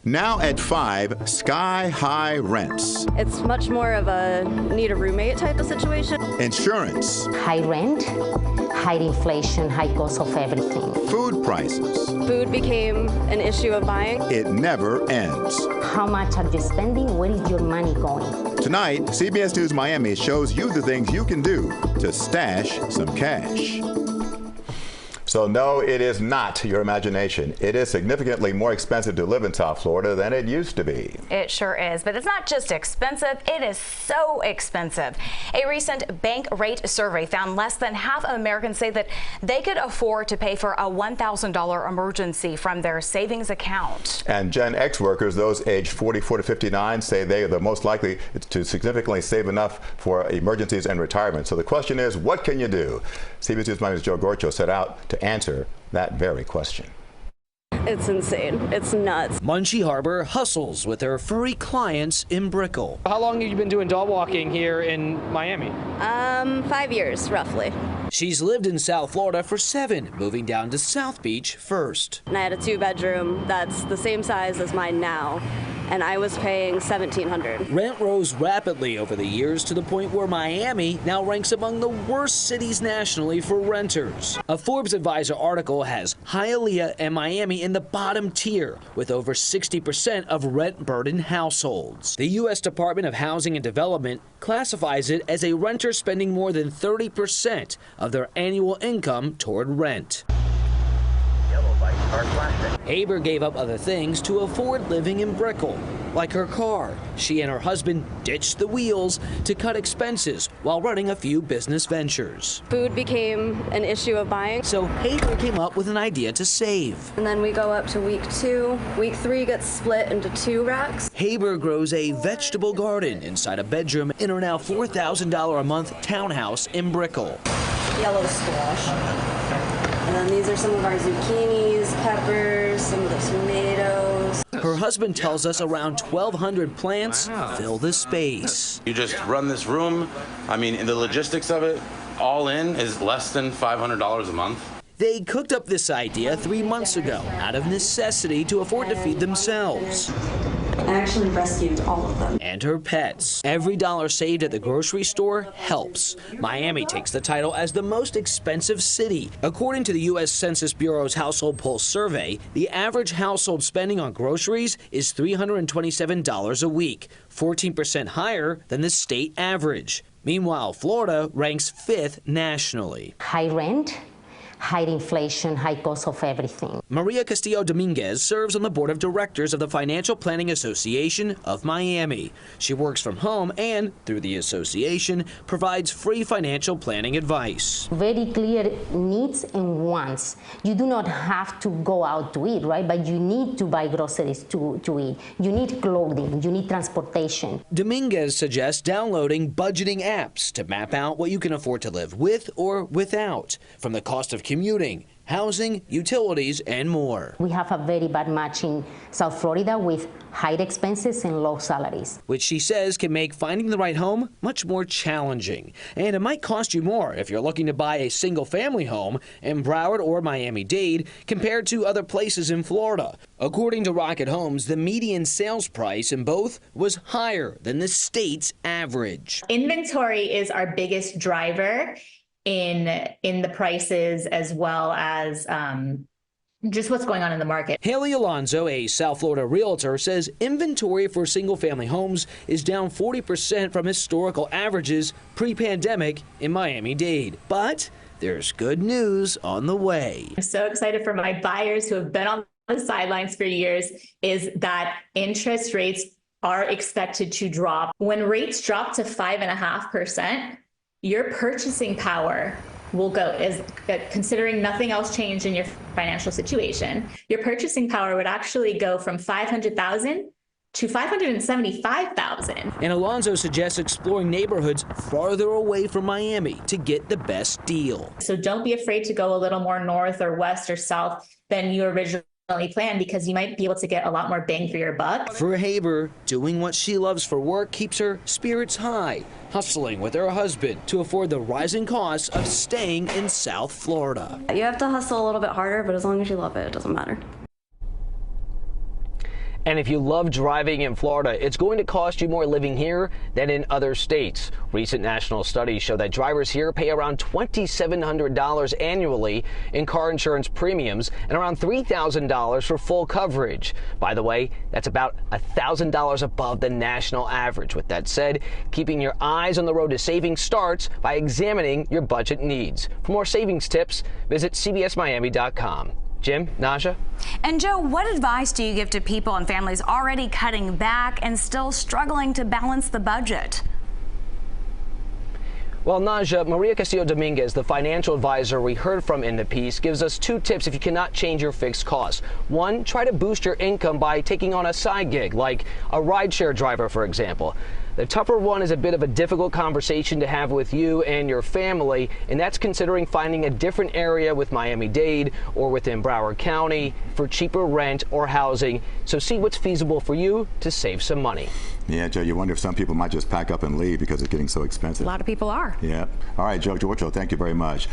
Now at 5, sky-high rents. It's much more of a need a roommate type of situation. Insurance. High rent, high inflation, high cost of everything. Food prices. Food became an issue of buying. It never ends. How much are you spending? Where is your money going? Tonight, CBS News Miami shows you the things you can do to stash some cash. So no, it is not your imagination. It is significantly more expensive to live in South Florida than it used to be. It sure is, but it's not just expensive, it is so expensive. A recent bank rate survey found less than half of Americans say that they could afford to pay for a $1,000 emergency from their savings account. And Gen X workers, those aged 44 to 59, say they are the most likely to significantly save enough for emergencies and retirement. So the question is, what can you do? CBS News Miami's Gorchow set out to answer that very question. It's insane. It's nuts. Munchie Harbor hustles with her furry clients in Brickell. How long have you been doing dog walking here in Miami? 5 years, roughly. She's lived in South Florida for 7, moving down to South Beach first. And I had a 2-bedroom that's the same size as mine now, and I was paying $1,700. Rent rose rapidly over the years to the point where Miami now ranks among the worst cities nationally for renters. A Forbes Advisor article has Hialeah and Miami in the bottom tier, with over 60% of rent-burdened households. The U.S. Department of Housing and Development classifies it as a renter spending more than 30% of their annual income toward rent. Haber gave up other things to afford living in Brickell, like her car. She and her husband ditched the wheels to cut expenses while running a few business ventures. Food became an issue of buying. So Haber came up with an idea to save. And then we go up to week 2. Week 3 gets split into 2 racks. Haber grows a vegetable garden inside a bedroom in her now $4,000 a month townhouse in Brickell. Yellow squash. And then these are some of our zucchinis, peppers, some of the tomatoes. Her husband tells us around 1,200 plants fill the space. You just run this room. I mean, the logistics of it, all in, is less than $500 a month. They cooked up this idea 3 months ago out of necessity to afford to feed themselves. I actually rescued all of them. And her pets. Every dollar saved at the grocery store helps. Miami takes the title as the most expensive city. According to the U.S. Census Bureau's Household Pulse survey, the average household spending on groceries is $327 a week, 14% higher than the state average. Meanwhile, Florida ranks 5th nationally. High rent, high inflation, high cost of everything. Maria Castillo Dominguez serves on the board of directors of the Financial Planning Association of Miami. She works from home and, through the association, provides free financial planning advice. Very clear needs and wants. You do not have to go out to eat, right? But you need to buy groceries to eat. You need clothing, you need transportation. Dominguez suggests downloading budgeting apps to map out what you can afford to live with or without, from the cost of commuting, housing, utilities, and more. We have a very bad match in South Florida with high expenses and low salaries, which she says can make finding the right home much more challenging. And it might cost you more if you're looking to buy a single-family home in Broward or Miami-Dade compared to other places in Florida. According to Rocket Homes, the median sales price in both was higher than the state's average. Inventory is our biggest driver in the prices, as well as just what's going on in the market. Haley Alonzo, a South Florida realtor, says inventory for single-family homes is down 40% from historical averages pre-pandemic in Miami-Dade. But there's good news on the way. I'm so excited for my buyers who have been on the sidelines for years, is that interest rates are expected to drop. When rates drop to 5.5%, your purchasing power will go, is considering nothing else changed in your financial situation, your purchasing power would actually go from $500,000 to $575,000. And Alonzo suggests exploring neighborhoods farther away from Miami to get the best deal. So don't be afraid to go a little more north or west or south than you originally planned, because you might be able to get a lot more bang for your buck. For Haber, doing what she loves for work keeps her spirits high, hustling with her husband to afford the rising costs of staying in South Florida. You have to hustle a little bit harder, but as long as you love it, it doesn't matter. And if you love driving in Florida, it's going to cost you more living here than in other states. Recent national studies show that drivers here pay around $2,700 annually in car insurance premiums and around $3,000 for full coverage. By the way, that's about $1,000 above the national average. With that said, keeping your eyes on the road to savings starts by examining your budget needs. For more savings tips, visit cbsmiami.com. Jim, Naja? And Joe, what advice do you give to people and families already cutting back and still struggling to balance the budget? Well, Naja, Maria Castillo Dominguez, the financial advisor we heard from in the piece, gives us 2 tips if you cannot change your fixed costs. 1, try to boost your income by taking on a side gig, like a rideshare driver, for example. The tougher one is a bit of a difficult conversation to have with you and your family, and that's considering finding a different area with Miami-Dade or within Broward County for cheaper rent or housing. So see what's feasible for you to save some money. Yeah, Joe, you wonder if some people might just pack up and leave because it's getting so expensive. A lot of people are. Yeah. All right, Joe Gorchow, thank you very much.